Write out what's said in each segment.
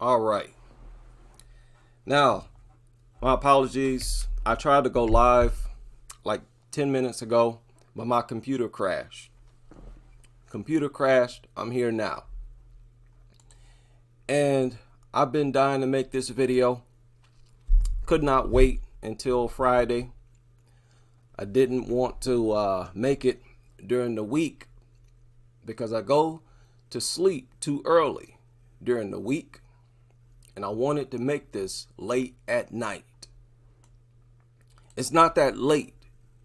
All right. Now, my apologies. I tried to go live like 10 minutes ago, but my computer crashed. Computer crashed. I'm here now. And I've been dying to make this video. Could not wait until Friday. I didn't want to make it during the week because I go to sleep too early during the week, and I wanted to make this late at night. It's not that late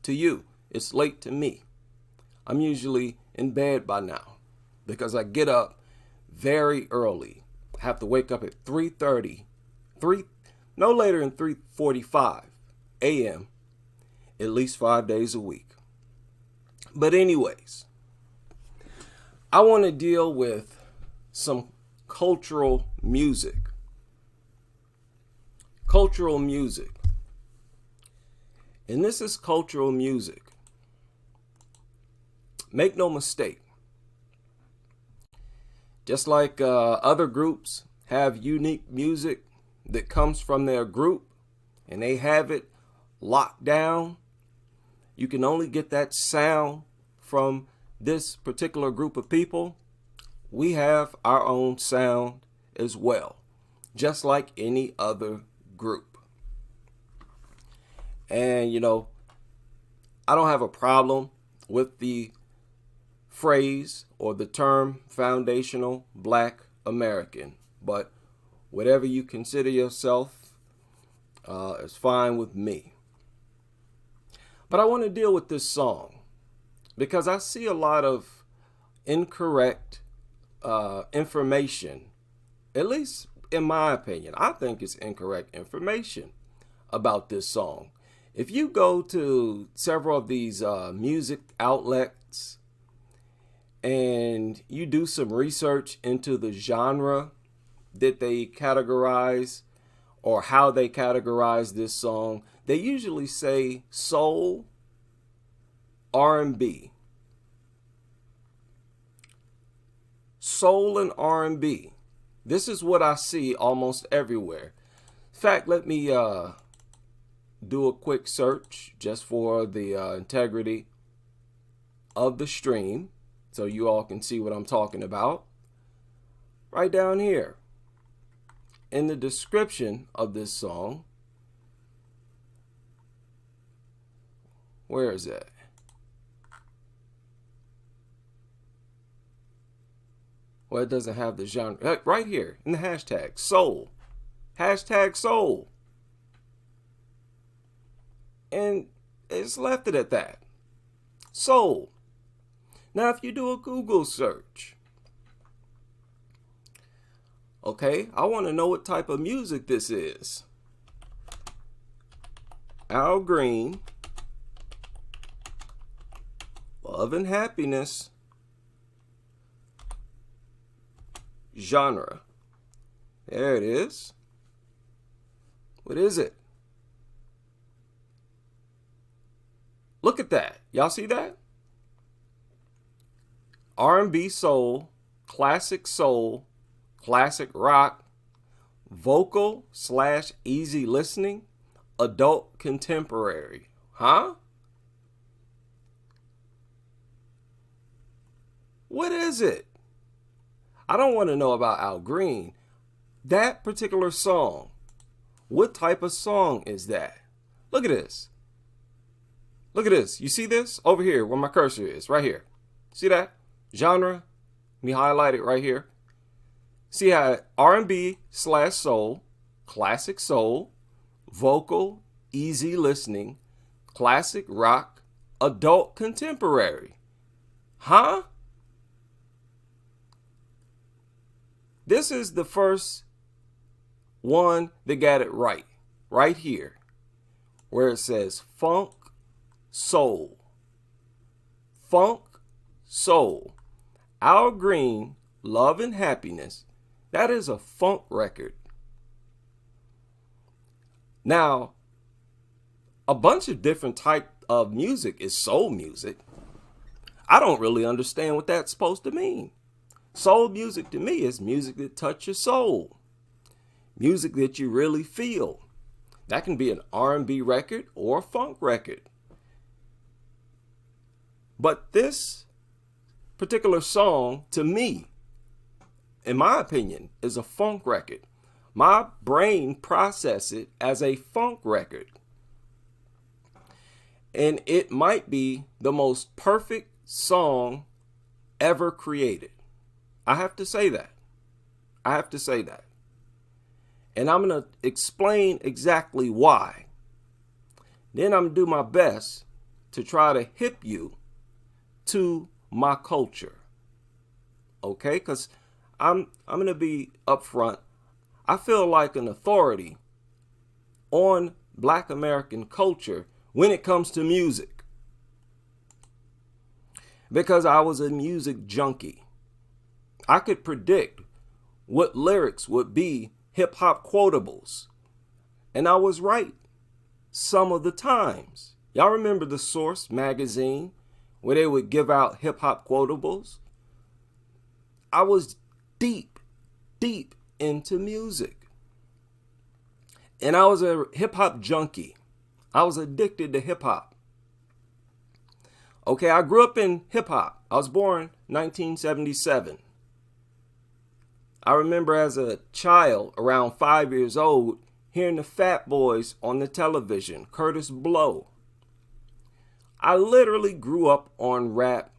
to you, it's late to me. I'm usually in bed by now because I get up very early. I have to wake up at 3:30, no later than 3:45 a.m. at least 5 days a week. But anyways, I want to deal with some cultural music. Cultural music. And this is cultural music. Make no mistake. Just like other groups have unique music that comes from their group and they have it locked down, you can only get that sound from this particular group of people. We have our own sound as well, just like any other group. And I don't have a problem with the phrase or the term foundational Black American, but whatever you consider yourself is fine with me. But I want to deal with this song because I see a lot of incorrect information, at least in my opinion. I think it's incorrect information about this song. If you go to several of these music outlets and you do some research into the genre that they categorize or how they categorize this song, they usually say soul, R&B. Soul and R&B. This is what I see almost everywhere. In fact, let me do a quick search just for the integrity of the stream so you all can see what I'm talking about. Right down here in the description of this song. Where is that? Well, it doesn't have the genre. Right here in the hashtag, soul. Hashtag soul. And it's left it at that. Soul. Now, if you do a Google search, okay, I want to know what type of music this is. Al Green, Love and Happiness, genre. There it is. What is it? Look at that. Y'all see that? R&B soul, classic rock, vocal/easy listening, adult contemporary. Huh? What is it? I don't want to know about Al Green. That particular song, what type of song is that? Look at this. Look at this. You see this? Over here where my cursor is, right here. See that? Genre. Let me highlight it right here. See how R&B/soul, classic soul, vocal, easy listening, classic rock, adult contemporary. Huh? This is the first one that got it right here, where it says funk soul. Funk soul. Al Green, Love and Happiness. That is a funk record. Now, a bunch of different type of music is soul music. I don't really understand what that's supposed to mean. Soul music to me is music that touches your soul. music that you really feel. That can be an R&B record or a funk record. But this particular song, to me, in my opinion, is a funk record. My brain processed it as a funk record. And it might be the most perfect song ever created. I have to say that. And I'm going to explain exactly why. Then I'm going to do my best to try to hip you to my culture. Okay? Because I'm going to be upfront. I feel like an authority on Black American culture when it comes to music, because I was a music junkie. I could predict what lyrics would be hip hop quotables, and I was right some of the times. Y'all remember the Source magazine where they would give out hip hop quotables? I was deep into music, and I was a hip hop junkie. I was addicted to hip hop. Okay, I grew up in hip hop. I was born 1977. I remember as a child, around 5 years old, hearing the Fat Boys on the television, Curtis Blow. I literally grew up on rap.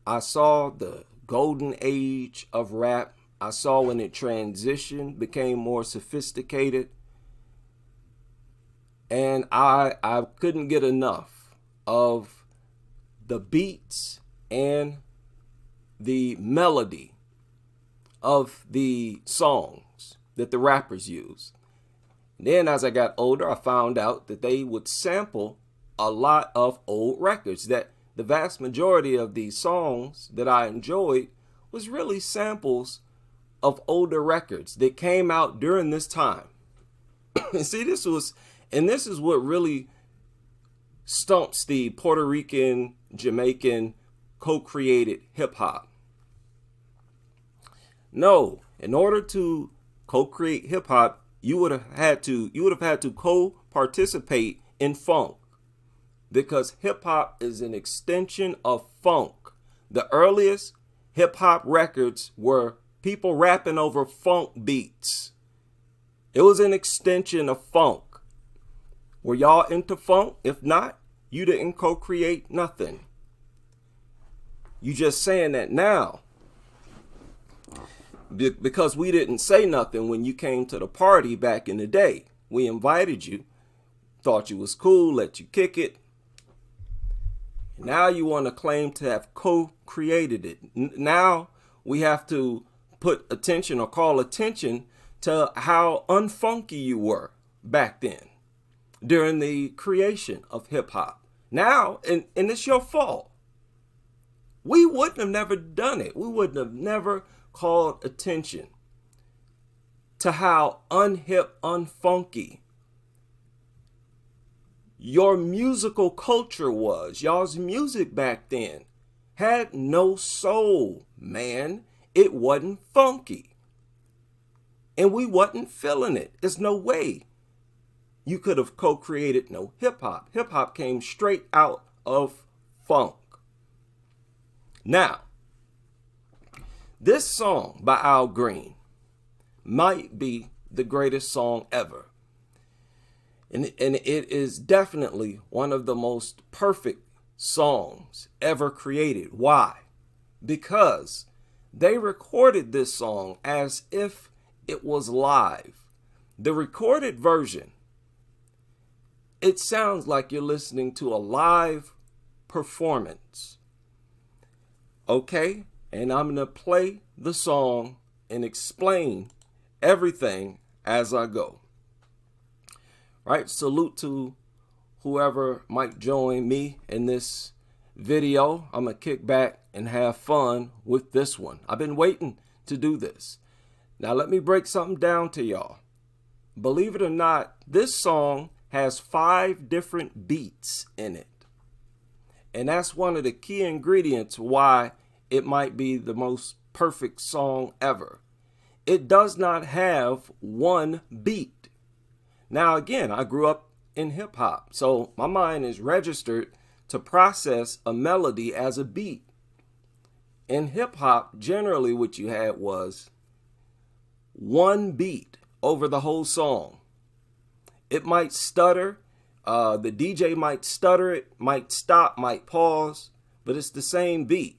I saw the golden age of rap. I saw when it transitioned, became more sophisticated. And I couldn't get enough of the beats and the melody of the songs that the rappers use. Then as I got older, I found out that they would sample a lot of old records, that the vast majority of these songs that I enjoyed was really samples of older records that came out during this time. And see, this is what really stumps the Puerto Rican, Jamaican co-created hip hop. No, in order to co-create hip hop, you would have had to co-participate in funk, because hip hop is an extension of funk. The earliest hip hop records were people rapping over funk beats. It was an extension of funk. Were y'all into funk? If not, you didn't co-create nothing. You just saying that now because we didn't say nothing when you came to the party back in the day. We invited you, thought you was cool, let you kick it. Now you want to claim to have co-created it. Now we have to put attention or call attention to how unfunky you were back then during the creation of hip hop. Now, and it's your fault. We wouldn't have never done it. We wouldn't have never called attention to how unhip, unfunky your musical culture was. Y'all's music back then had no soul, man. It wasn't funky. And we wasn't feeling it. There's no way you could have co-created no hip hop. Hip hop came straight out of funk. Now, this song by Al Green might be the greatest song ever. And it is definitely one of the most perfect songs ever created. Why? Because they recorded this song as if it was live. The recorded version, it sounds like you're listening to a live performance. Okay? And I'm going to play the song and explain everything as I go. Right? Salute to whoever might join me in this video. I'm going to kick back and have fun with this one. I've been waiting to do this. Now let me break something down to y'all. Believe it or not, this song has 5 different beats in it. And that's one of the key ingredients why it might be the most perfect song ever. It does not have one beat. Now, again, I grew up in hip hop, so my mind is registered to process a melody as a beat. In hip hop, generally what you had was one beat over the whole song. It might stutter. The DJ might stutter it, might stop, might pause, but it's the same beat.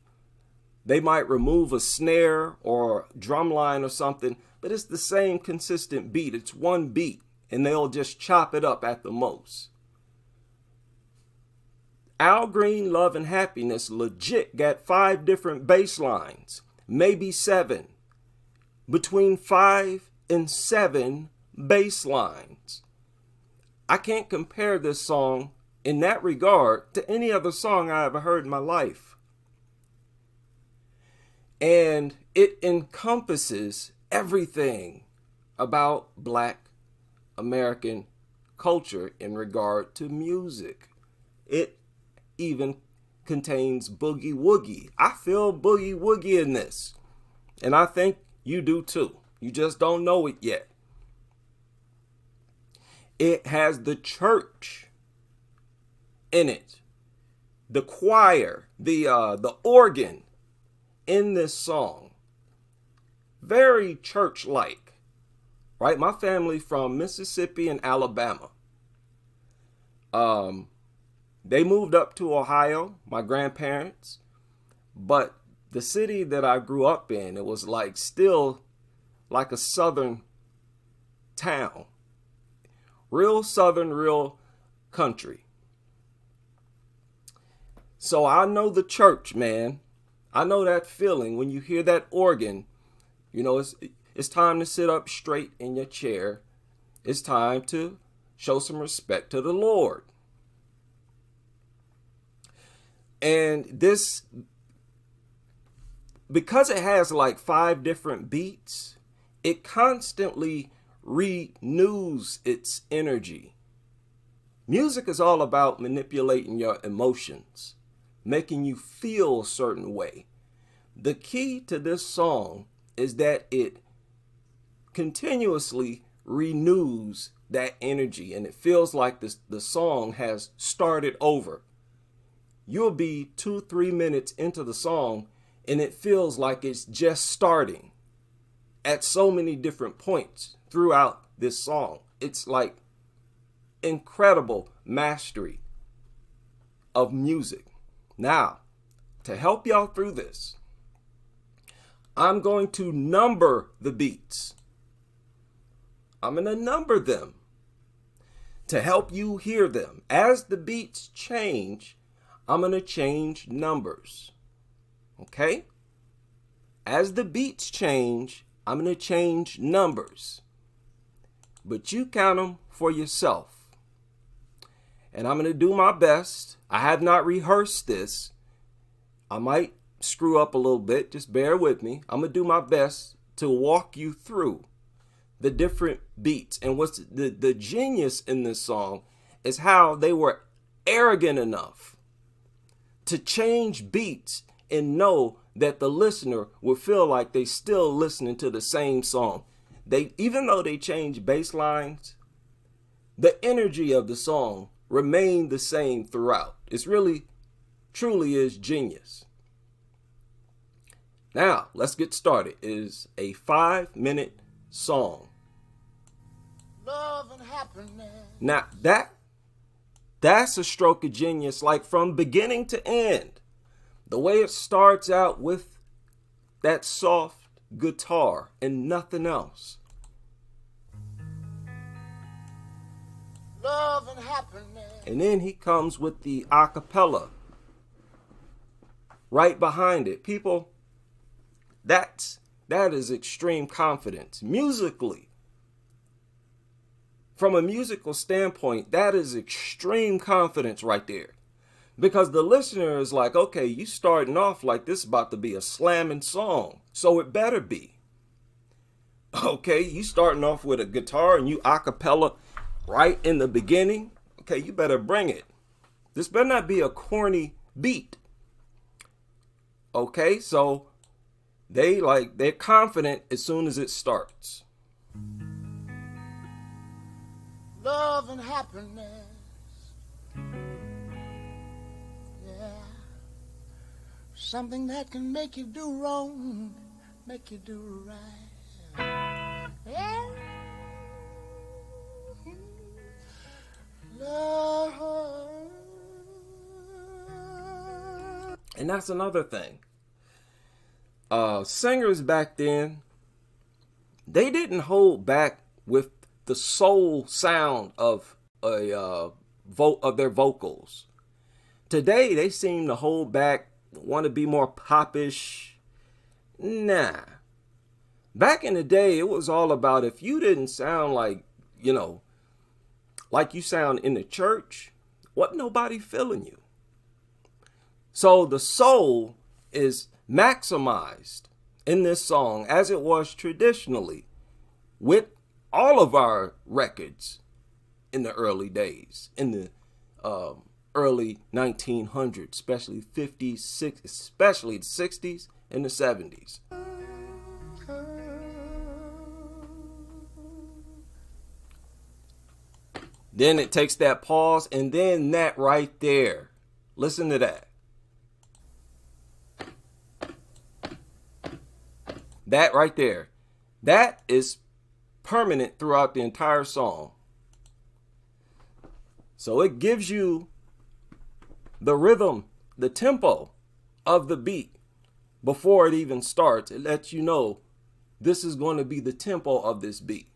They might remove a snare or drum line or something, but it's the same consistent beat. It's one beat, and they'll just chop it up at the most. Al Green, Love and Happiness legit got 5 different bass lines, maybe 7. Between 5 and 7 bass lines. I can't compare this song in that regard to any other song I ever heard in my life. And it encompasses everything about Black American culture in regard to music. It even contains boogie woogie. I feel boogie woogie in this, and I think you do too. You just don't know it yet. It has the church in it, the choir, the organ in this song. Very church-like, right? My family from Mississippi and Alabama. They moved up to Ohio, my grandparents, but the city that I grew up in, it was like still like a southern town. Real southern, real country. So I know the church, man. I know that feeling when you hear that organ. You know, it's time to sit up straight in your chair. It's time to show some respect to the Lord. And this, because it has like 5 different beats, it constantly renews its energy. Music is all about manipulating your emotions, making you feel a certain way. The key to this song is that it continuously renews that energy, and it feels like the song has started over. You'll be 2-3 minutes into the song, and it feels like it's just starting at so many different points throughout this song. It's like incredible mastery of music. Now, to help y'all through this, I'm going to number the beats. I'm going to number them to help you hear them. As the beats change, I'm going to change numbers. Okay? As the beats change, I'm going to change numbers. But you count them for yourself. And I'm going to do my best. I have not rehearsed this. I might screw up a little bit. Just bear with me. I'm going to do my best to walk you through the different beats. And what's the genius in this song is how they were arrogant enough to change beats and know that the listener would feel like they still listening to the same song. Even though they changed bass lines, the energy of the song remained the same throughout. It's really, truly is genius. Now, let's get started. It is a 5-minute song. Love and happiness. Now, that's a stroke of genius, like from beginning to end. The way it starts out with that soft guitar and nothing else. Love and happiness. And then he comes with the a cappella right behind it. People, that is extreme confidence. Musically, from a musical standpoint, that is extreme confidence right there. Because the listener is like, okay, you starting off like this is about to be a slamming song, so it better be. Okay, you starting off with a guitar and you a cappella right in the beginning. Okay, you better bring it. This better not be a corny beat. Okay, so They're confident as soon as it starts. Love and happiness, yeah, something that can make you do wrong, make you do right, yeah. Love. And that's another thing. Singers back then, they didn't hold back with the soul sound of of their vocals. Today, they seem to hold back, want to be more popish. Nah. Back in the day, it was all about if you didn't sound like, like you sound in the church, wasn't nobody feeling you. So the soul is maximized in this song as it was traditionally with all of our records in the early days, in the early 1900s, especially 50s, especially the 60s and the 70s. Then it takes that pause, and then that right there. Listen to that. That right there. That is permanent throughout the entire song. So it gives you the rhythm, the tempo of the beat before it even starts. It lets you know this is going to be the tempo of this beat.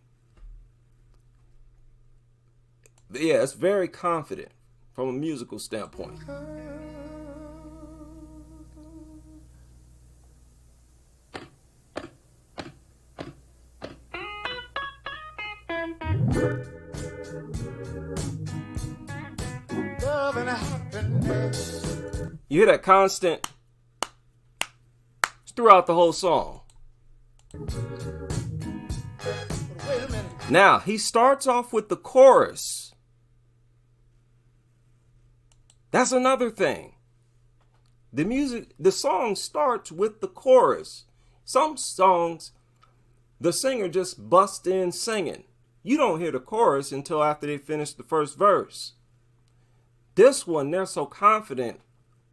Yeah, it's very confident from a musical standpoint. Love and happiness. You hear that constant throughout the whole song. But wait a minute. Now, he starts off with the chorus. That's another thing. The song starts with the chorus. Some songs, the singer just busts in singing. You don't hear the chorus until after they finish the first verse. This one, they're so confident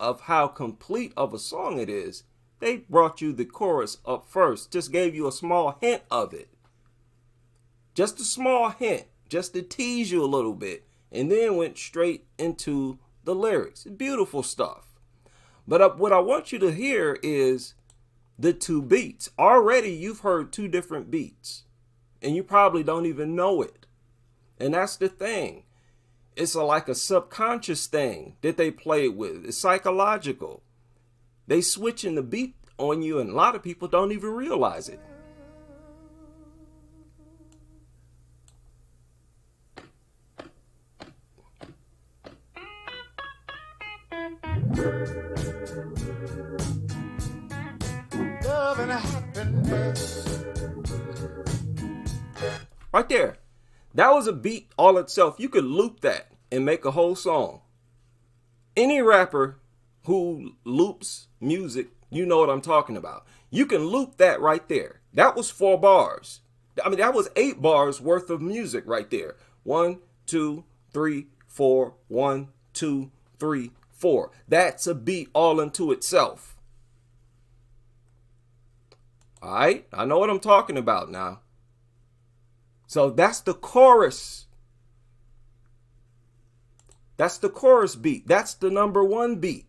of how complete of a song it is, they brought you the chorus up first. Just gave you a small hint of it. Just a small hint, just to tease you a little bit, and then went straight into the lyrics. Beautiful stuff. But what I want you to hear is the two beats. Already you've heard two different beats, and you probably don't even know it. And that's the thing. It's like a subconscious thing that they play with. It's psychological. They switching the beat on you, and a lot of people don't even realize it. Love and happiness. Right there. That was a beat all itself. You could loop that and make a whole song. Any rapper who loops music, you know what I'm talking about. You can loop that right there. That was 4 bars. I mean, that was 8 bars worth of music right there. 1, 2, 3, 4. 1, 2, 3, 4. That's a beat all into itself. All right, I know what I'm talking about now. So that's the chorus. That's the chorus beat. That's the number 1 beat.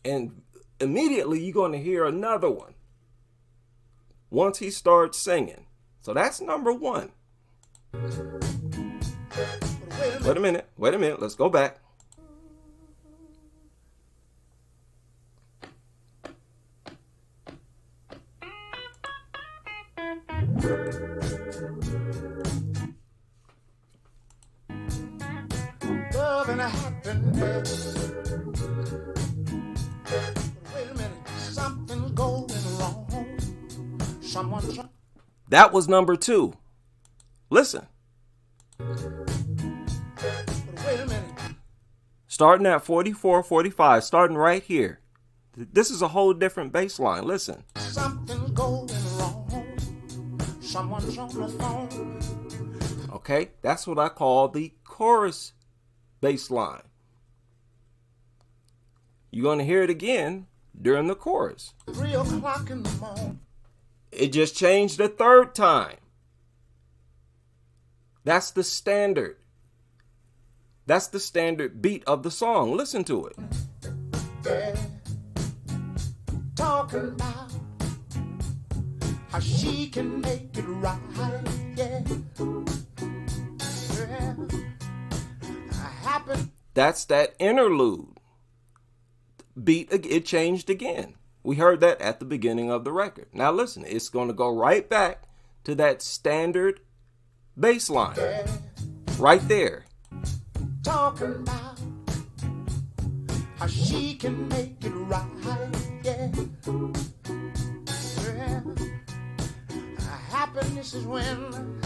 And immediately you're going to hear another one once he starts singing. So that's number 1. Wait a minute. Let's go back. Love and happiness. Wait a minute, something's going wrong. Someone's. That was number 2. Listen. Wait a minute. Starting at 44, 45, starting right here. This is a whole different bass line. Listen. Something's going wrong. Someone's on the phone. Okay, that's what I call the chorus bass line. You're going to hear it again during the chorus. 3 o'clock in the morning. It just changed the third time. That's the standard. That's the standard beat of the song. Listen to it. Yeah. Talking about how she can make it right. Yeah. Yeah. That's that interlude. Beat, it changed again. We heard that at the beginning of the record. Now listen, it's going to go right back to that standard bass line. Right there. Talking about how she can make it right. Yeah. Yeah. Happiness is when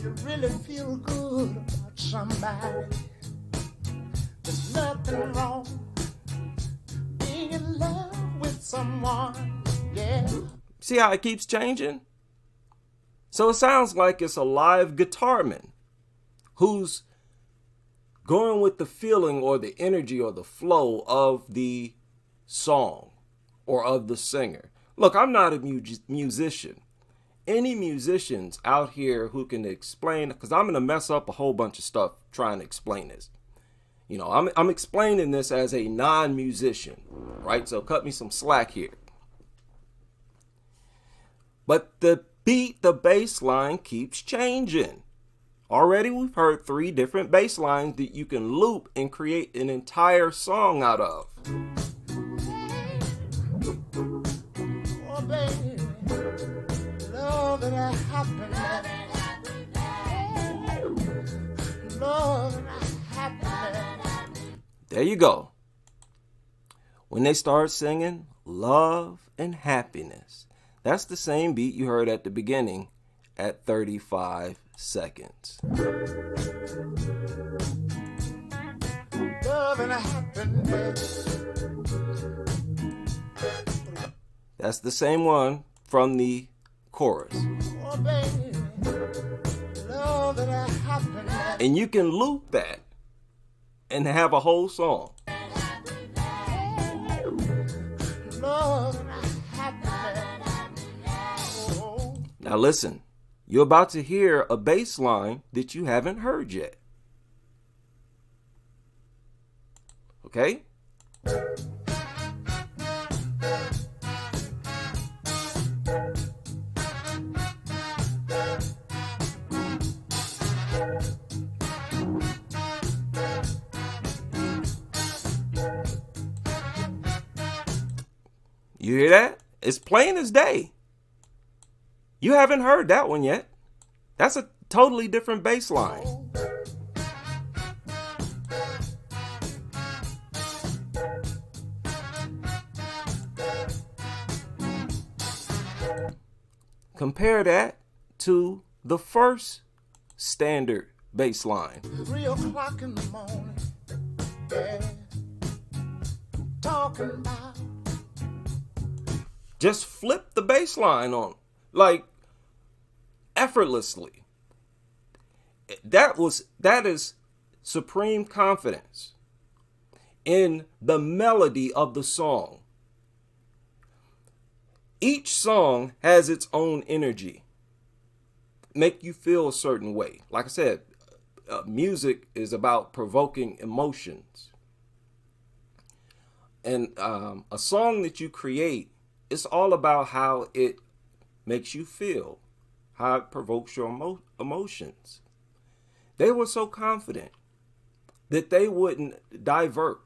you really feel good about somebody. There's nothing wrong being in love with someone. Yeah. See how it keeps changing? So it sounds like it's a live guitarman who's going with the feeling or the energy or the flow of the song or of the singer. Look, I'm not a musician. Any musicians out here who can explain, because I'm going to mess up a whole bunch of stuff trying to explain this. You know, I'm explaining this as a non-musician, right? So cut me some slack here. But the beat, the bass line keeps changing. Already we've heard 3 different bass lines that you can loop and create an entire song out of. Oh, baby, love and happiness. Love and happiness. There you go. When they start singing love and happiness, that's the same beat you heard at the beginning at 35 seconds. Love and happiness. That's the same one from the chorus. Oh, baby, love and happiness. And you can loop that and have a whole song. Love and happiness. Oh. Now listen, you're about to hear a bass line that you haven't heard yet. Okay? You hear that? It's plain as day. You haven't heard that one yet. That's a totally different bass line. Compare that to the first standard bass line. 3 o'clock in the morning. Yeah. Talking about. Just flip the bass line on, like, effortlessly. That is supreme confidence in the melody of the song. Each song has its own energy. Make you feel a certain way. Like I said, music is about provoking emotions. And a song that you create, it's all about how it makes you feel, how it provokes your emotions. They were so confident that they wouldn't divert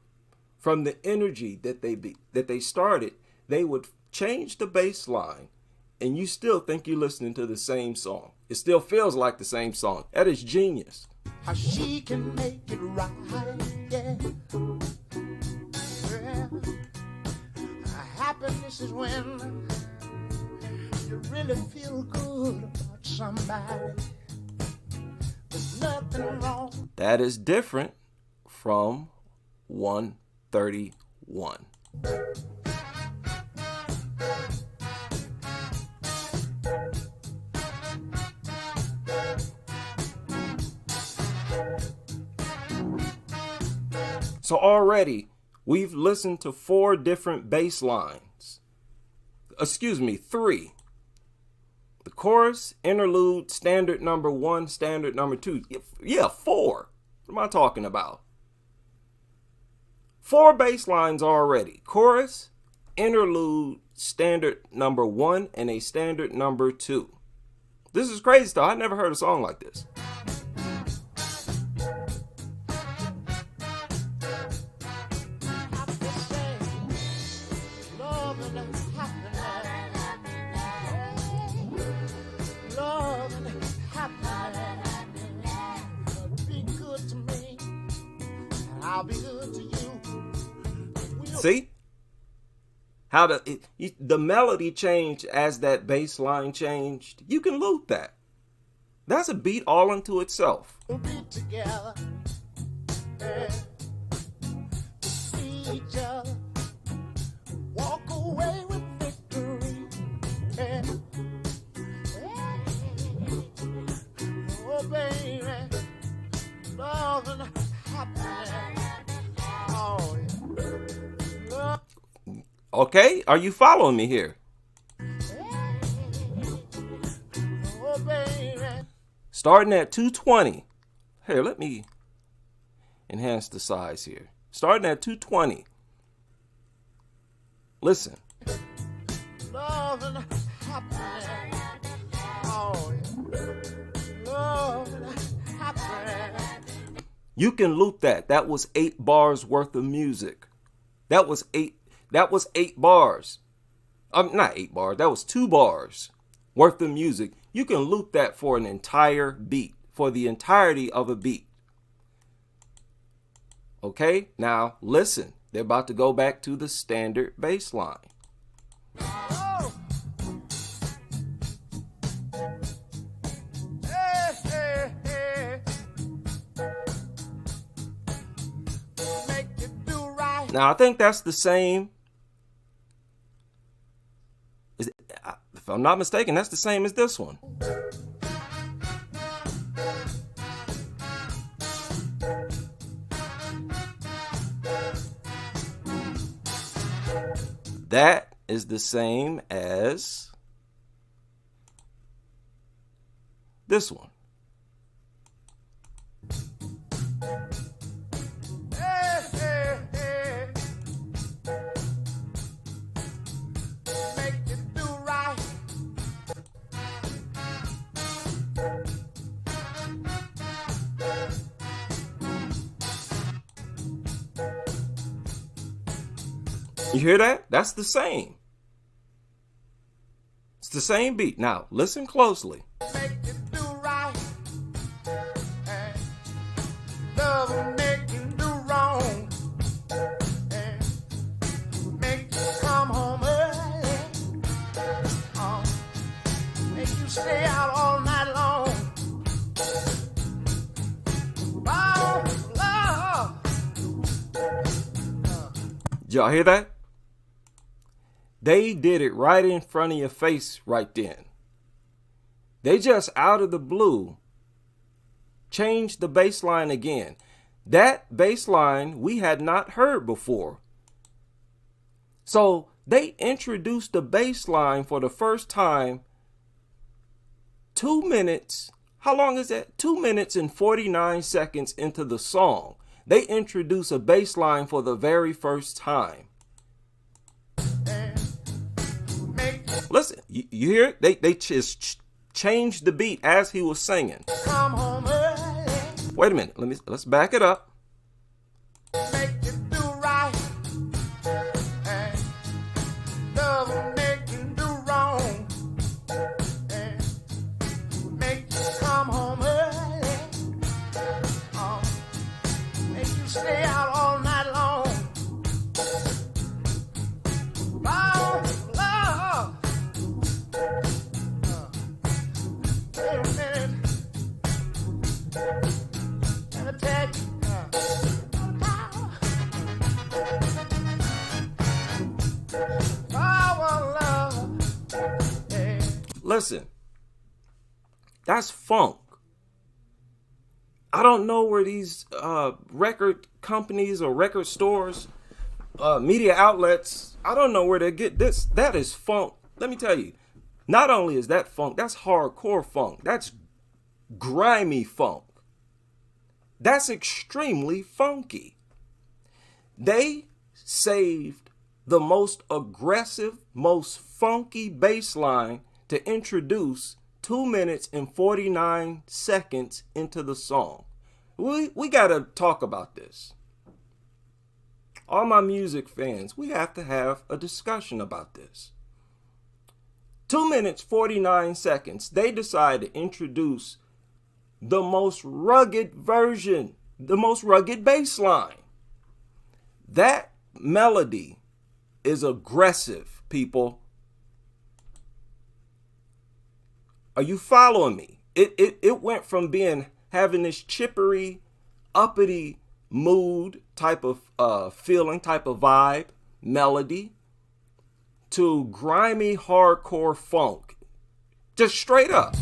from the energy that they started. They would change the bass line, and you still think you're listening to the same song. It still feels like the same song. That is genius. How she can make it right, yeah. Yeah. Happiness is when you really feel good about somebody. There's nothing wrong. That is different from 131. So already we've listened to 4 different bass lines. Excuse me, 3. The chorus, interlude, standard number 1, standard number 2. Yeah, 4. What am I talking about? 4 bass lines already. Chorus, interlude, standard number 1, and a standard number 2. This is crazy stuff. I never heard a song like this. I'll be good to you. See how the melody changed as that bass line changed? You can loop that. That's a beat all into itself. We'll be together. Yeah. See each other. Walk away with victory. Yeah. Oh, baby. Love and happiness. Oh, yeah. Okay, are you following me here? Oh, baby. Starting at 220. Here, let me enhance the size here. Starting at 220. Listen. Love and happiness. Oh, yeah. Love and happiness. You can loop that. That was 8 bars worth of music. That was 8 bars. Not 8 bars. That was 2 bars worth of music. You can loop that for an entire beat, for the entirety of a beat. Okay, now listen. They're about to go back to the standard bass line. Oh. Hey, hey, hey. Make it do right. Now I think that's the same. If I'm not mistaken, that's the same as this one. That is the same as this one. Hey, hey, hey. Make it do right. You hear that? That's the same. It's the same beat. Now, listen closely. Make it do right. And love will make you do wrong. And make you come home early. Make you stay out all night long. Oh, love. Did y'all hear that? They did it right in front of your face right then. They just out of the blue changed the bass line again. That bass line we had not heard before. So they introduced the bass line for the first time 2 minutes. How long is that? 2 minutes and 49 seconds into the song. They introduce a bass line for the very first time. Listen, you hear it? They just changed the beat as he was singing. Come home early. Wait a minute. Let's back it up. Make it do right. And love will make you do wrong. And make you come home early. Make you stay out all night long. Love. Wait a minute. Let me tell you. Listen, that's funk. I don't know where these record companies or record stores, media outlets, I don't know where they get this. That is funk. Let me tell you, not only is that funk, that's hardcore funk. That's grimy funk. That's extremely funky. They saved the most aggressive, most funky bass line to introduce 2 minutes and 49 seconds into the song. We got to talk about this. All my music fans, we have to have a discussion about this. 2 minutes, 49 seconds. They decide to introduce the most rugged version, the most rugged bass line. That melody is aggressive, people. Are you following me? It went from having this chippery, uppity mood type of feeling, type of vibe, melody, to grimy, hardcore funk. Just straight up.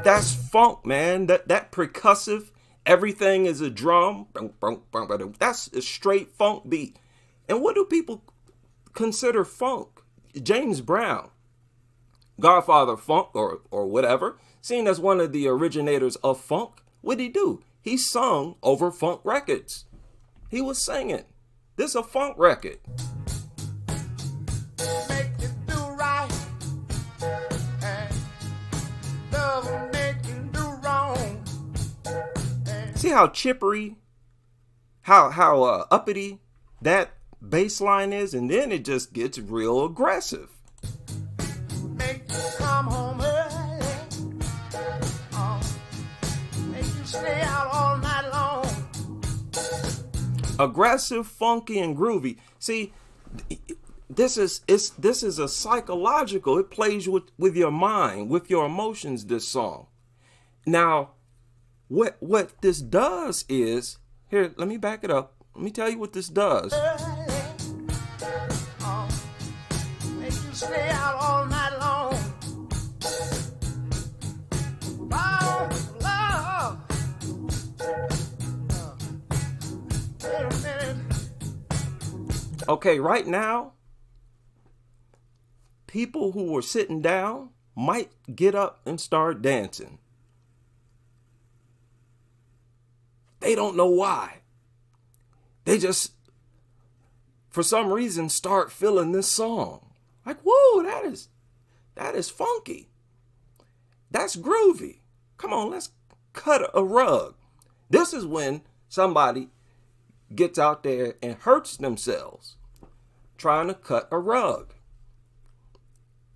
That's funk, man. That percussive, everything is a drum. That's a straight funk beat. And what do people consider funk? James Brown, Godfather of Funk or whatever, seen as one of the originators of funk, what did he do? He sung over funk records. He was singing. This is a funk record. Make you do right, and love will make you do wrong. See how chippery, how uppity that bass line is, and then it just gets real aggressive. Make you come home early, make you stay out all night long. Aggressive, funky, and groovy. See, this is a psychological. It plays with your mind, with your emotions. This song. Now, what this does is, here. Let me back it up. Let me tell you what this does. Make you stay out all night long. Love. Wait a minute. Okay, right now, people who were sitting down might get up and start dancing. They don't know why. They just, for some reason, start feeling this song. Like, whoa, that is funky. That's groovy. Come on, let's cut a rug. This is when somebody gets out there and hurts themselves trying to cut a rug.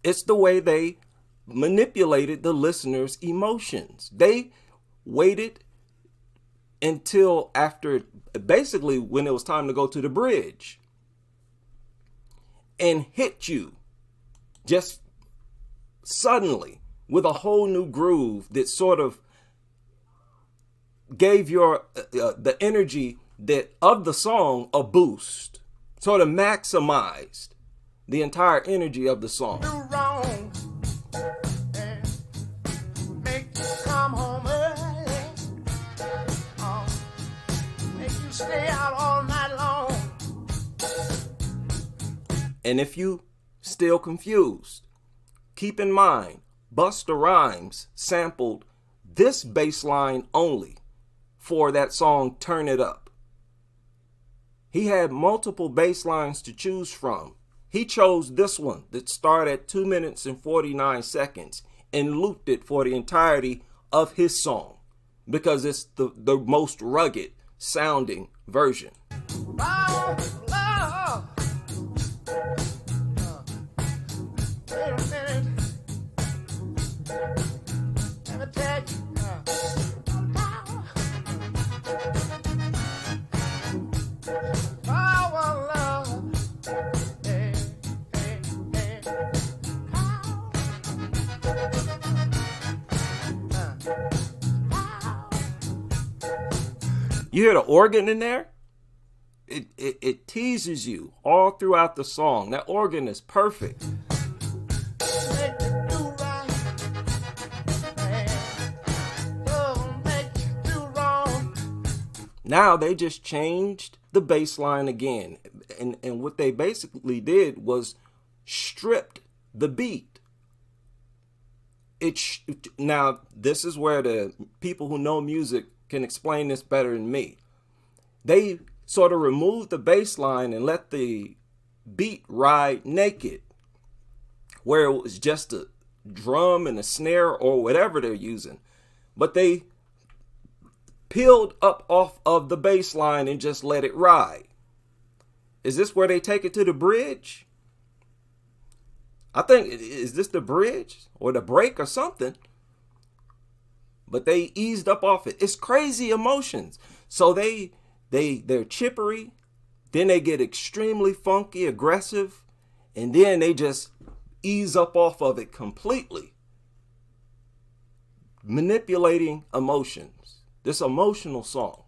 It's the way they manipulated the listener's emotions. They waited until after, basically when it was time to go to the bridge, and hit you just suddenly with a whole new groove that sort of gave your the energy that of the song a boost, sort of maximized the entire energy of the song. Do wrong, make you come home early, make you stay out all night long. And if you still confused, keep in mind, Busta Rhymes sampled this bass line only for that song Turn It Up. He had multiple bass lines to choose from. He chose this one that started at 2 minutes and 49 seconds and looped it for the entirety of his song because it's the most rugged sounding version. Love. Wait a minute. Let me tell you. Our love. Hey. You hear the organ in there? It teases you all throughout the song. That organ is perfect. Now they just changed the bass line again. And what they basically did was stripped the beat. Now, this is where the people who know music can explain this better than me. They sort of removed the bass line and let the beat ride naked, where it was just a drum and a snare or whatever they're using. But they peeled up off of the bass line and just let it ride. Is this where they take it to the bridge? I think, is this the bridge or the break or something? But they eased up off it. It's crazy emotions. So they're chippery, then they get extremely funky, aggressive, and then they just ease up off of it completely. Manipulating emotions. This emotional song.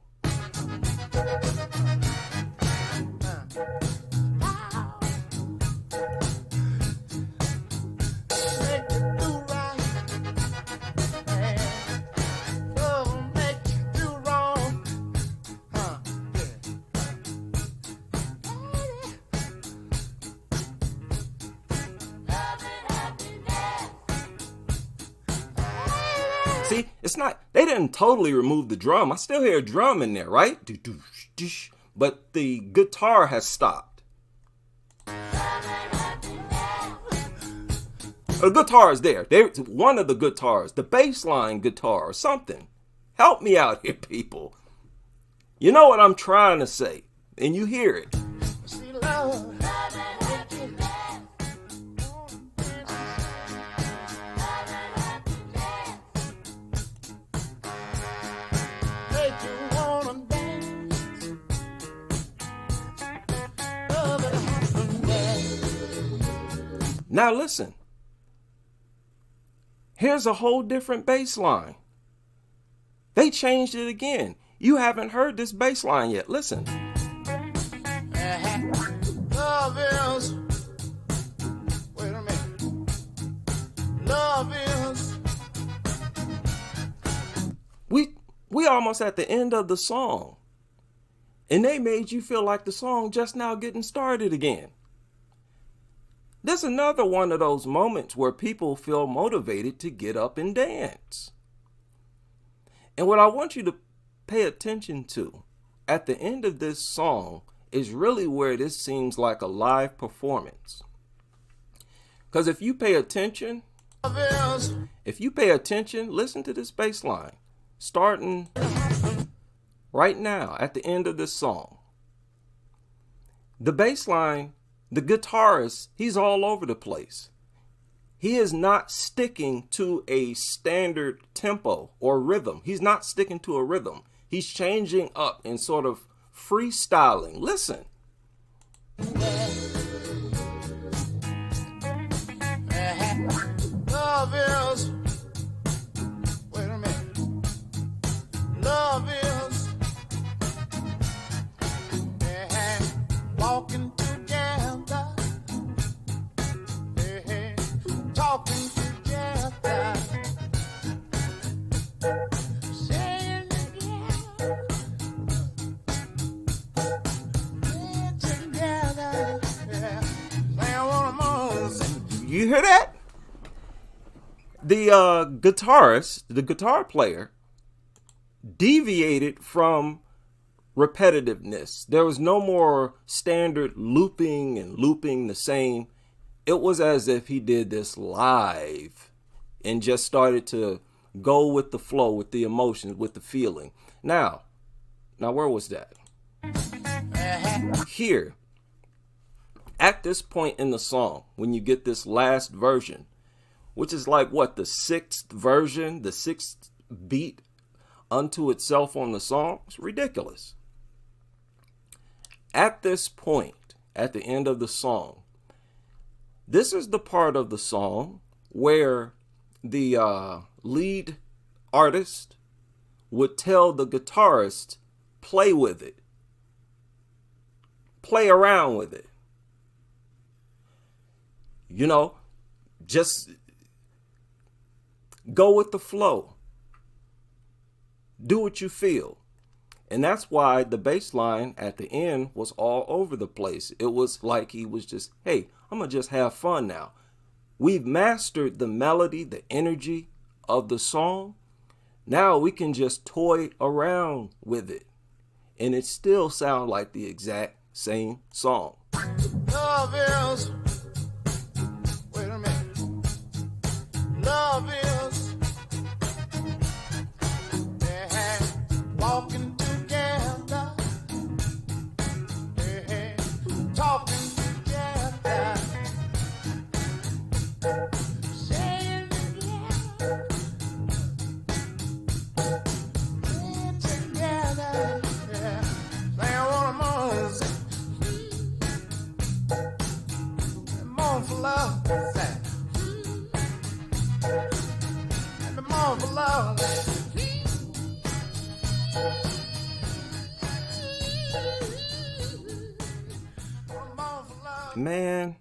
See, it's not, they didn't totally remove the drum. I still hear a drum in there, right? But the guitar has stopped. The guitar is there. One of the guitars, the bass line guitar or something. Help me out here, people. You know what I'm trying to say, and you hear it. Now listen, here's a whole different bass line. They changed it again. You haven't heard this bass line yet. Listen. Love is, wait a minute. Love is. We almost at the end of the song. And they made you feel like the song just now getting started again. This is another one of those moments where people feel motivated to get up and dance. And what I want you to pay attention to at the end of this song is really where this seems like a live performance. Because if you pay attention, listen to this bass line, starting right now at the end of this song. The bass line, the guitarist, he's all over the place. He is not sticking to a standard tempo or rhythm. He's not sticking to a rhythm. He's changing up and sort of freestyling. Listen. Love is, wait a minute. Love is, walking together, talking together, saying together, being together, saying what I'm on. You hear that? The guitarist, the guitar player, deviated from repetitiveness. There was no more standard looping and looping the same. It was as if he did this live and just started to go with the flow, with the emotions, with the feeling. Now where was that? Here, at this point in the song, when you get this last version, which is like what, the sixth version, the sixth beat unto itself on the song. It's ridiculous. At this point, at the end of the song, this is the part of the song where the lead artist would tell the guitarist, play with it. play around with it. You know, just go with the flow. Do what you feel. And that's why the bass line at the end was all over the place. It was like he was just, hey, I'm going to just have fun now. We've mastered the melody, the energy of the song. Now we can just toy around with it. And it still sounds like the exact same song. Love is, wait a minute. Love is, they're walking together. They're talking together. Saying together. They're together. Yeah. Saying what I'm on. Moan for love. Say. Moan for love. Man,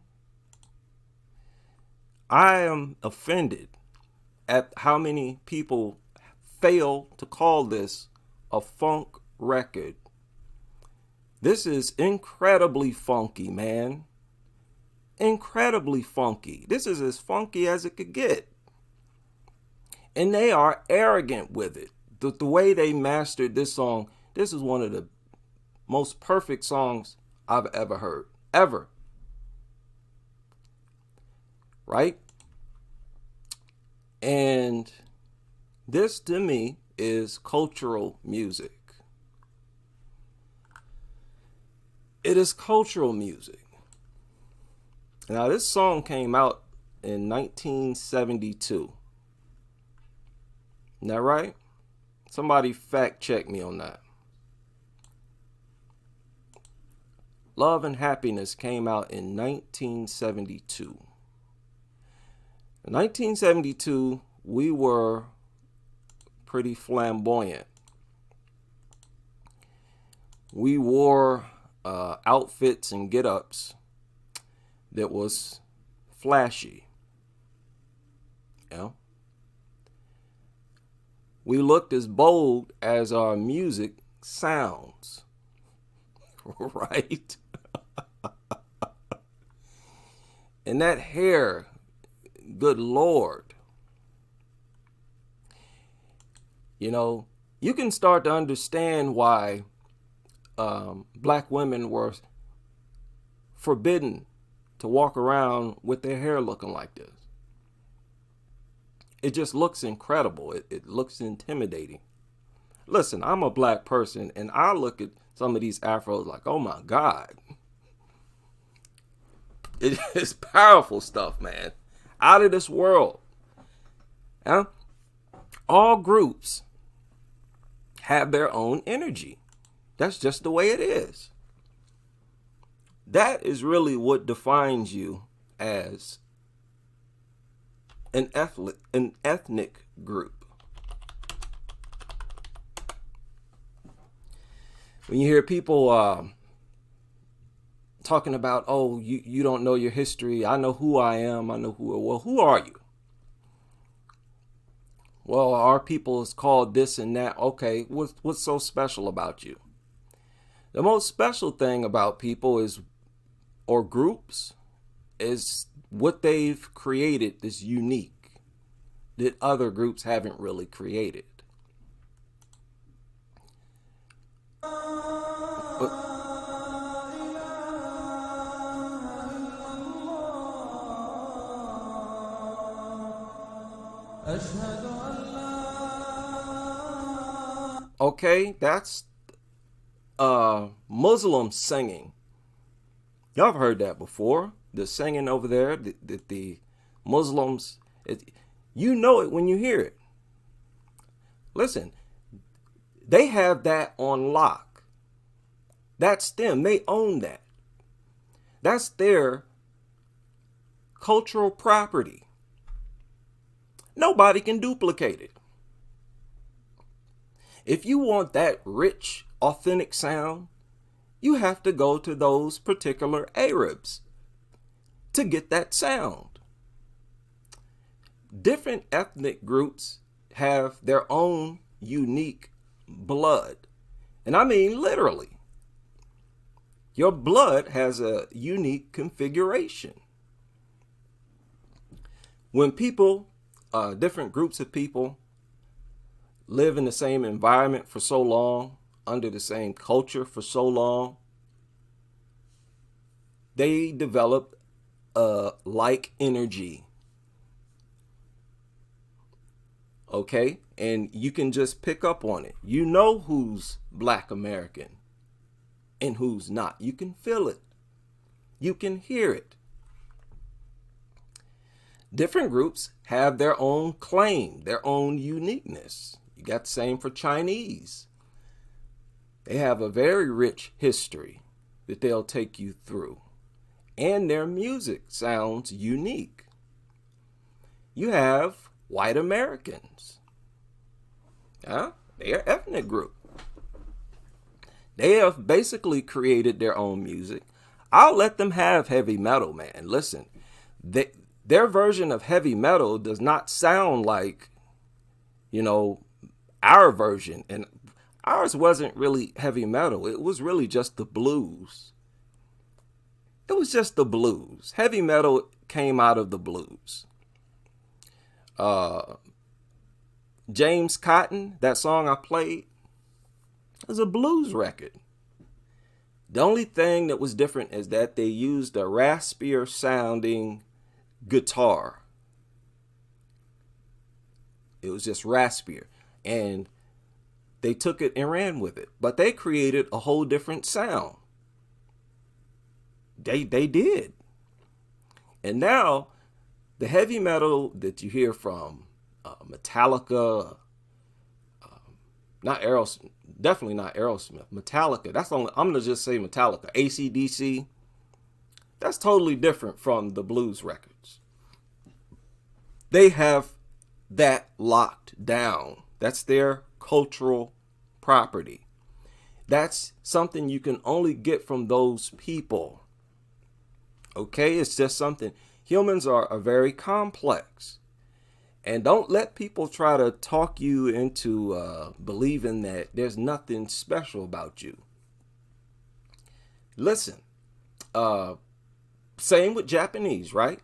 I am offended at how many people fail to call this a funk record. This is incredibly funky, man. Incredibly funky. This is as funky as it could get. And they are arrogant with it. The way they mastered this song, this is one of the most perfect songs I've ever heard. Ever. Right? And this to me is cultural music. It is cultural music. Now this song came out in 1972. Isn't that right? Somebody fact check me on that. Love and Happiness came out in 1972. In 1972, we were pretty flamboyant. We wore outfits and get-ups that was flashy. You know? We looked as bold as our music sounds. Right? And that hair, good Lord. You know, you can start to understand why black women were forbidden to walk around with their hair looking like this. It just looks incredible. It looks intimidating. Listen, I'm a black person, and I look at some of these afros like, oh my God. It is powerful stuff, man. Out of this world. Yeah? All groups have their own energy. That's just the way it is. That is really what defines you as an ethnic group. When you hear people talking about, oh, you don't know your history. I know who I am. I know who. Well, who are you? Well, our people is called this and that. Okay, what's so special about you? The most special thing about people is, or groups, is what they've created that's unique that other groups haven't really created. Okay, that's Muslim singing. Y'all have heard that before. The singing over there, the Muslims, you know it when you hear it. Listen, they have that on lock. That's them. They own that. That's their cultural property. Nobody can duplicate it. If you want that rich, authentic sound, you have to go to those particular Arabs to get that sound. Different ethnic groups have their own unique blood. And I mean literally. Your blood has a unique configuration. When people, different groups of people, live in the same environment for so long, under the same culture for so long, they develop a like energy. Okay? And you can just pick up on it. You know who's Black American and who's not. You can feel it. You can hear it. Different groups have their own claim, their own uniqueness. You got the same for Chinese. They have a very rich history that they'll take you through. And their music sounds unique. You have white Americans. They're an ethnic group. They have basically created their own music. I'll let them have heavy metal, man. Listen, their version of heavy metal does not sound like, our version. And ours wasn't really heavy metal. It was really just the blues. It was just the blues. Heavy metal came out of the blues. James Cotton, that song I played, was a blues record. The only thing that was different is that they used a raspier sounding guitar. It was just raspier. And they took it and ran with it. But they created a whole different sound. They did. And now, the heavy metal that you hear from Metallica, not Aerosmith, definitely not Aerosmith, Metallica, that's only, I'm going to just say Metallica, AC/DC, that's totally different from the blues records. They have that locked down. That's their cultural property. That's something you can only get from those people. Okay, it's just something. Humans are very complex. And don't let people try to talk you into believing that there's nothing special about you. Listen, same with Japanese, right?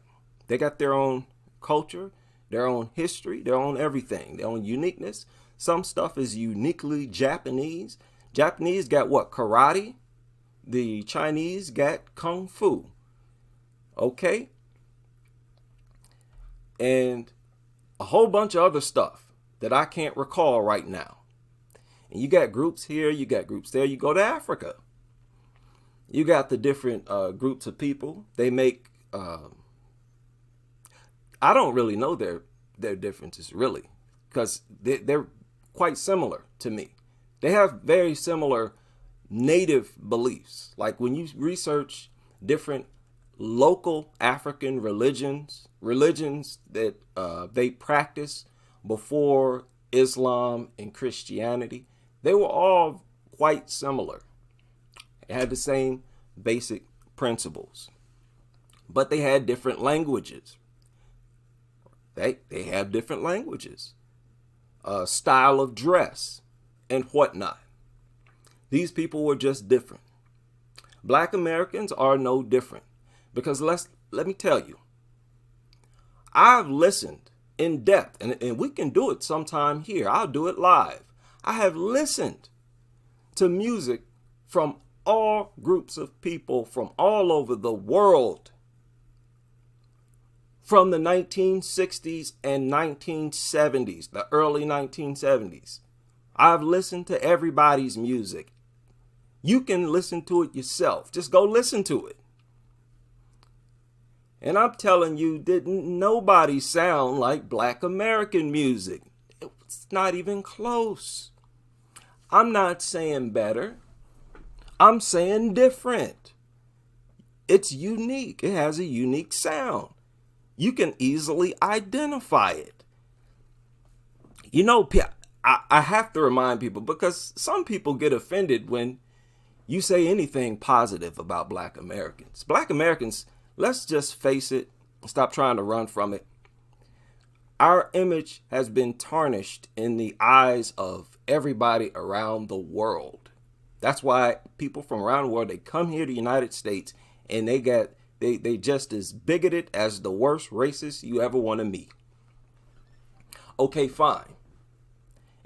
They got their own culture, their own history, their own everything, their own uniqueness. Some stuff is uniquely Japanese. Japanese got what? Karate. The Chinese got Kung Fu. Okay? And a whole bunch of other stuff that I can't recall right now. And you got groups here, you got groups there. You go to Africa. You got the different groups of people. They make, I don't really know their differences, really, because they're quite similar to me. They have very similar native beliefs. Like when you research different local African religions that they practice before Islam and Christianity, they were all quite similar. They had the same basic principles, but they had different languages. They have different languages, style of dress and whatnot. These people were just different. Black Americans are no different. Because let me tell you, I've listened in depth, and we can do it sometime here. I'll do it live. I have listened to music from all groups of people from all over the world. From the 1960s and 1970s, the early 1970s. I've listened to everybody's music. You can listen to it yourself. Just go listen to it. And I'm telling you, didn't nobody sound like Black American music. It's not even close. I'm not saying better. I'm saying different. It's unique. It has a unique sound. You can easily identify it. I have to remind people, because some people get offended when you say anything positive about Black Americans. Black Americans, let's just face it, stop trying to run from it. Our image has been tarnished in the eyes of everybody around the world. That's why people from around the world, they come here to the United States and they just as bigoted as the worst racists you ever want to meet. Okay, fine.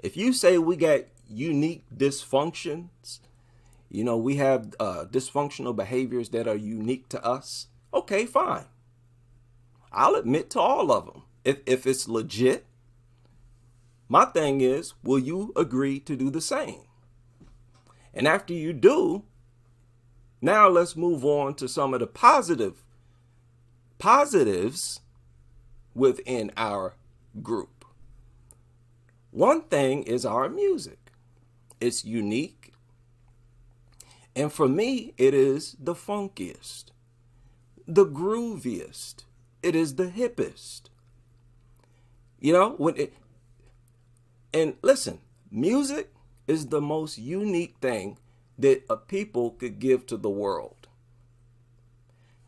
If you say we got unique dysfunctions, you know, we have dysfunctional behaviors that are unique to us, okay, fine. I'll admit to all of them. If it's legit, my thing is, will you agree to do the same? And after you do, now let's move on to some of the positives within our group. One thing is our music. It's unique. And for me, it is the funkiest, the grooviest. It is the hippest. You know, and listen, music is the most unique thing that a people could give to the world,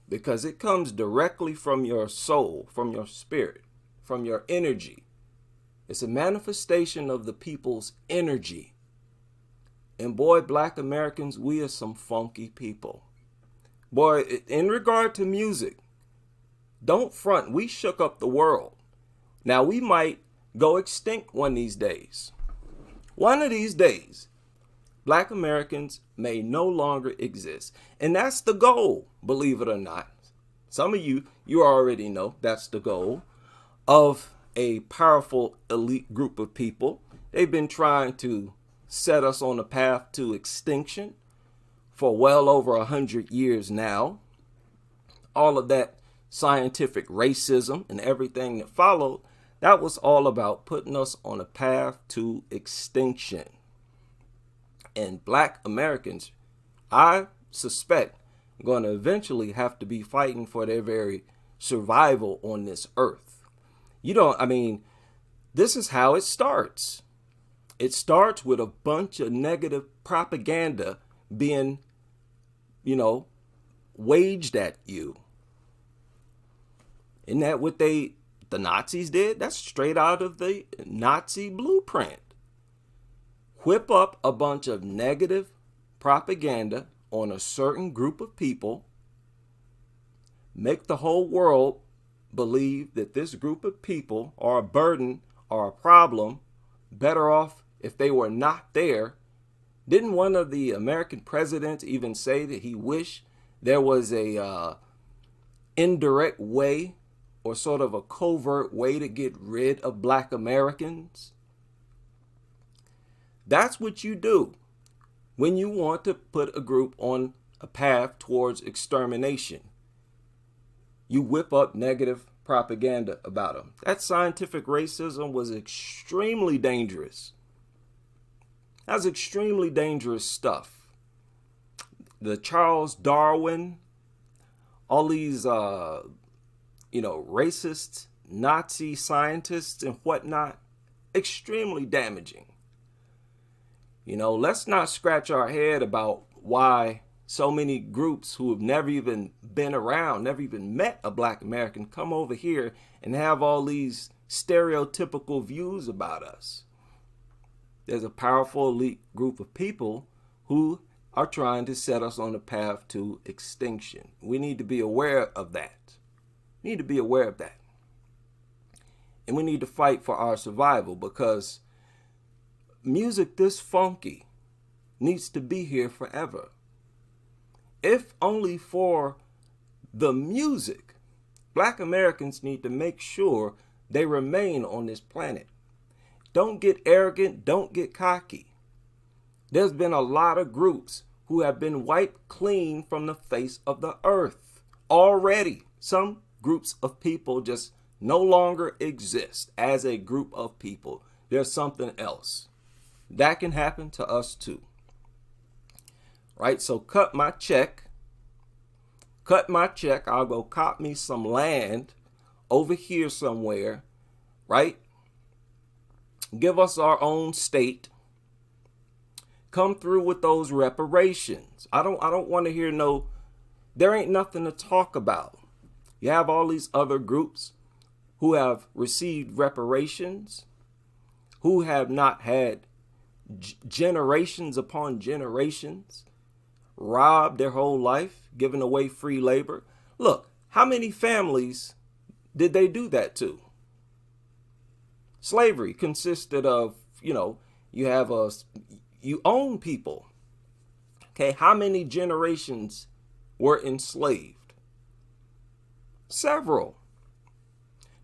because it comes directly from your soul, from your spirit, from your energy. It's a manifestation of the people's energy. And boy, Black Americans, we are some funky people. Boy, in regard to music, don't front. We shook up the world. Now, we might go extinct one of these days. One of these days, Black Americans may no longer exist. And that's the goal, believe it or not. Some of you already know that's the goal of a powerful elite group of people. They've been trying to set us on a path to extinction for well over 100 years now. All of that scientific racism and everything that followed, that was all about putting us on a path to extinction. And Black Americans, I suspect, are going to eventually have to be fighting for their very survival on this earth. This is how it starts. It starts with a bunch of negative propaganda being, waged at you. Isn't that what the Nazis did? That's straight out of the Nazi blueprint. Whip up a bunch of negative propaganda on a certain group of people, make the whole world believe that this group of people are a burden or a problem, better off if they were not there. Didn't one of the American presidents even say that he wished there was a indirect way or sort of a covert way to get rid of Black Americans? That's what you do when you want to put a group on a path towards extermination. You whip up negative propaganda about them. That scientific racism was extremely dangerous. That's extremely dangerous stuff. The Charles Darwin, all these, racists, Nazi scientists and whatnot, extremely damaging. Let's not scratch our head about why so many groups who have never even been around, never even met a Black American, come over here and have all these stereotypical views about us. There's a powerful elite group of people who are trying to set us on a path to extinction. We need to be aware of that. We need to be aware of that. And we need to fight for our survival, because music this funky needs to be here forever. If only for the music, Black Americans need to make sure they remain on this planet. Don't get arrogant, don't get cocky. There's been a lot of groups who have been wiped clean from the face of the earth already. Some groups of people just no longer exist as a group of people. There's something else. That can happen to us too. Right? So cut my check. I'll go cop me some land over here somewhere. Right? Give us our own state. Come through with those reparations. I don't want to hear no, there ain't nothing to talk about. You have all these other groups who have received reparations, who have not had generations upon generations, robbed their whole life, giving away free labor. Look, how many families did they do that to? Slavery consisted of, you own people. Okay, how many generations were enslaved? Several.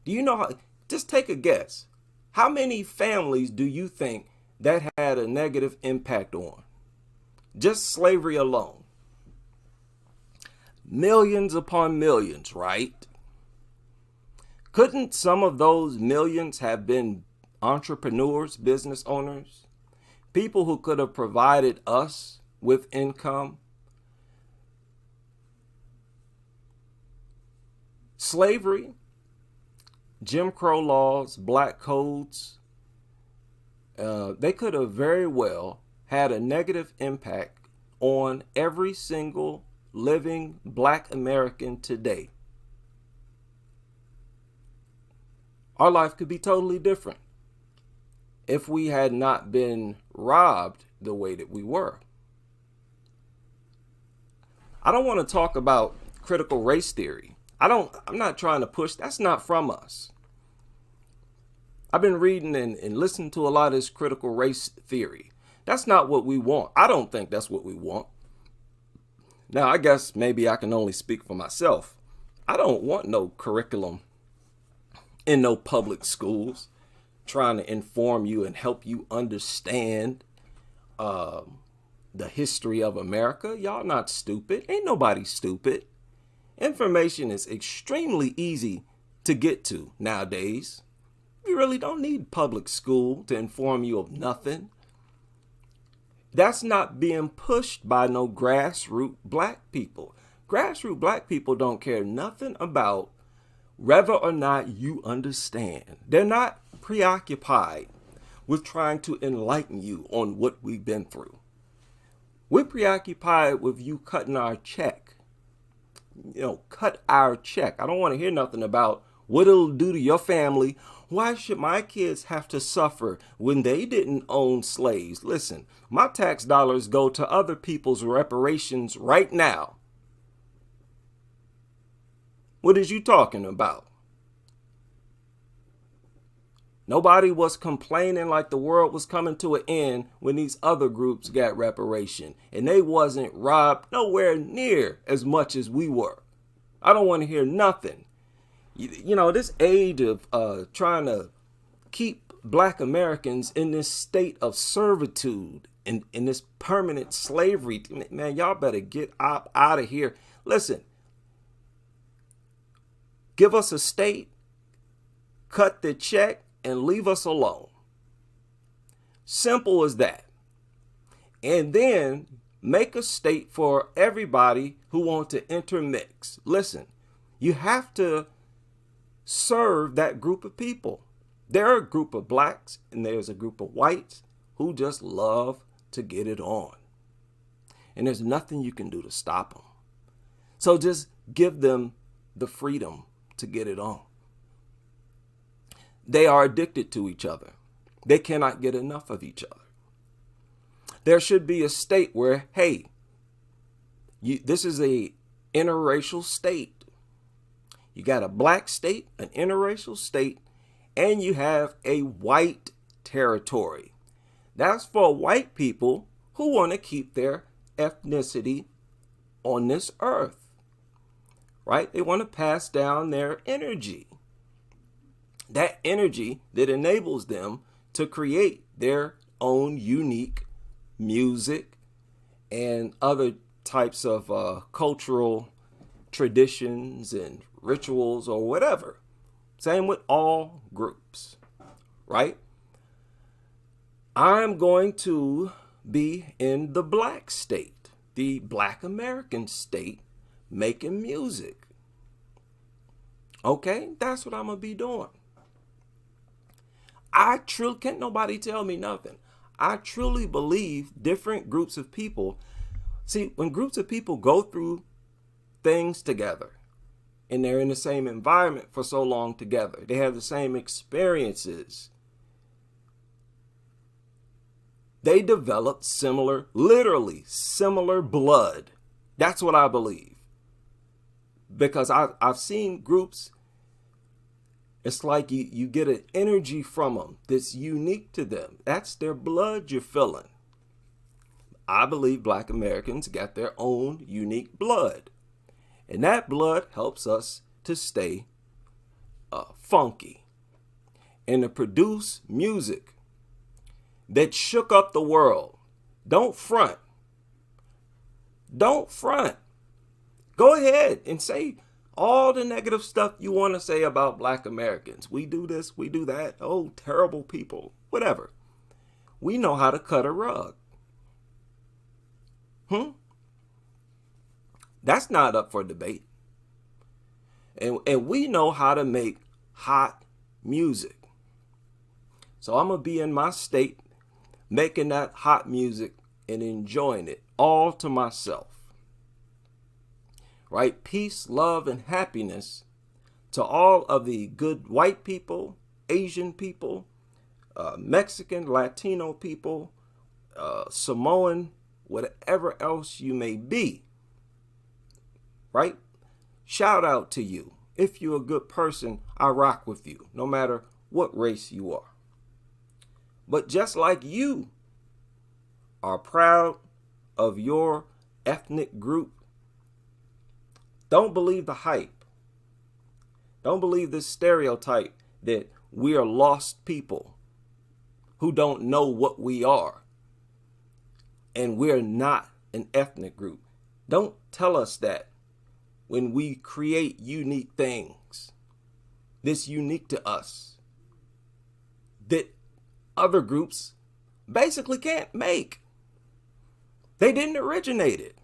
Do you know how, just take a guess. How many families do you think that had a negative impact on? Just slavery alone. Millions upon millions, right? Couldn't some of those millions have been entrepreneurs, business owners, people who could have provided us with income? Slavery, Jim Crow laws, black codes, they could have very well had a negative impact on every single living black American today. Our life could be totally different if we had not been robbed the way that we were. I don't want to talk about critical race theory. I'm not trying to push, that's not from us. I've been reading and listening to a lot of this critical race theory. That's not what we want. I don't think that's what we want. Now, I guess maybe I can only speak for myself. I don't want no curriculum in no public schools trying to inform you and help you understand the history of America. Y'all not stupid. Ain't nobody stupid. Information is extremely easy to get to nowadays. You really don't need public school to inform you of nothing. That's not being pushed by no grassroots black people. Grassroots black people don't care nothing about whether or not you understand. They're not preoccupied with trying to enlighten you on what we've been through. We're preoccupied with you cutting our check. Cut our check. I don't want to hear nothing about what it'll do to your family. Why should my kids have to suffer when they didn't own slaves? Listen, my tax dollars go to other people's reparations right now. What is you talking about? Nobody was complaining like the world was coming to an end when these other groups got reparation. And they wasn't robbed nowhere near as much as we were. I don't want to hear nothing. This age of trying to keep black Americans in this state of servitude and in this permanent slavery, man, y'all better get out of here. Listen, give us a state, cut the check, and leave us alone. Simple as that. And then make a state for everybody who want to intermix. Listen, you have to serve that group of people. There are a group of blacks and there's a group of whites who just love to get it on. And there's nothing you can do to stop them. So just give them the freedom to get it on. They are addicted to each other. They cannot get enough of each other. There should be a state where, hey, this is a interracial state. You got a black state, an interracial state, and you have a white territory. That's for white people who want to keep their ethnicity on this earth, right? They want to pass down their energy. That energy that enables them to create their own unique music and other types of cultural traditions and rituals or whatever. Same with all groups, right? I'm going to be in the black state, the black American state, making music. Okay, that's what I'm going to be doing. I truly can't nobody tell me nothing. I truly believe different groups of people, see, when groups of people go through things together and they're in the same environment for so long together, they have the same experiences, they develop similar, literally similar blood. That's what I believe. Because I've seen groups, it's like you get an energy from them that's unique to them. That's their blood you're feeling. I believe Black Americans got their own unique blood. And that blood helps us to stay funky and to produce music that shook up the world. Don't front. Don't front. Go ahead and say all the negative stuff you want to say about Black Americans. We do this, we do that. Oh, terrible people. Whatever. We know how to cut a rug. That's not up for debate. And we know how to make hot music. So I'm going to be in my state making that hot music and enjoying it all to myself. Right? Peace, love, and happiness to all of the good white people, Asian people, Mexican, Latino people, Samoan, whatever else you may be. Right? Shout out to you. If you're a good person, I rock with you, no matter what race you are. But just like you are proud of your ethnic group, don't believe the hype. Don't believe this stereotype that we are lost people who don't know what we are. And we're not an ethnic group. Don't tell us that when we create unique things that's unique to us, that other groups basically can't make. They didn't originate it.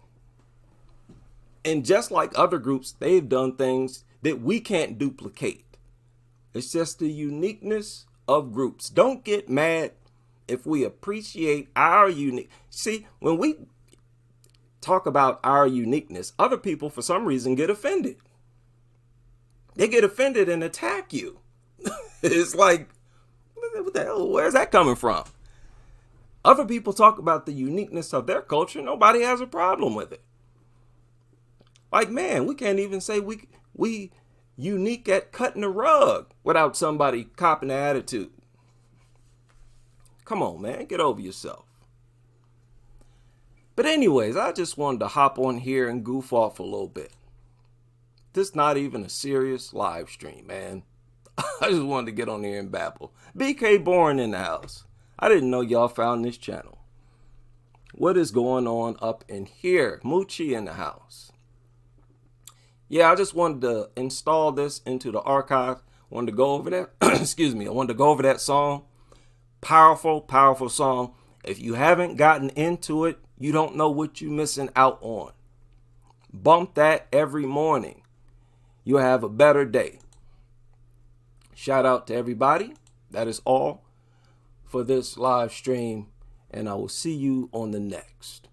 And just like other groups, they've done things that we can't duplicate. It's just the uniqueness of groups. Don't get mad if we appreciate our unique. See, when we talk about our uniqueness, other people for some reason get offended. They get offended and attack you. It's like, what the hell, where's that coming from? Other people talk about the uniqueness of their culture. Nobody has a problem with it. Like, man, we can't even say we unique at cutting a rug without somebody copping the attitude. Come on, man, get over yourself. But anyways, I just wanted to hop on here and goof off a little bit. This is not even a serious live stream, man. I just wanted to get on here and babble. BK Boring in the house. I didn't know y'all found this channel. What is going on up in here? Moochie in the house. Yeah, I just wanted to install this into the archive. Wanted to go over that. Excuse me. I wanted to go over that song. Powerful, powerful song. If you haven't gotten into it, you don't know what you're missing out on. Bump that every morning. You'll have a better day. Shout out to everybody. That is all for this live stream, and I will see you on the next.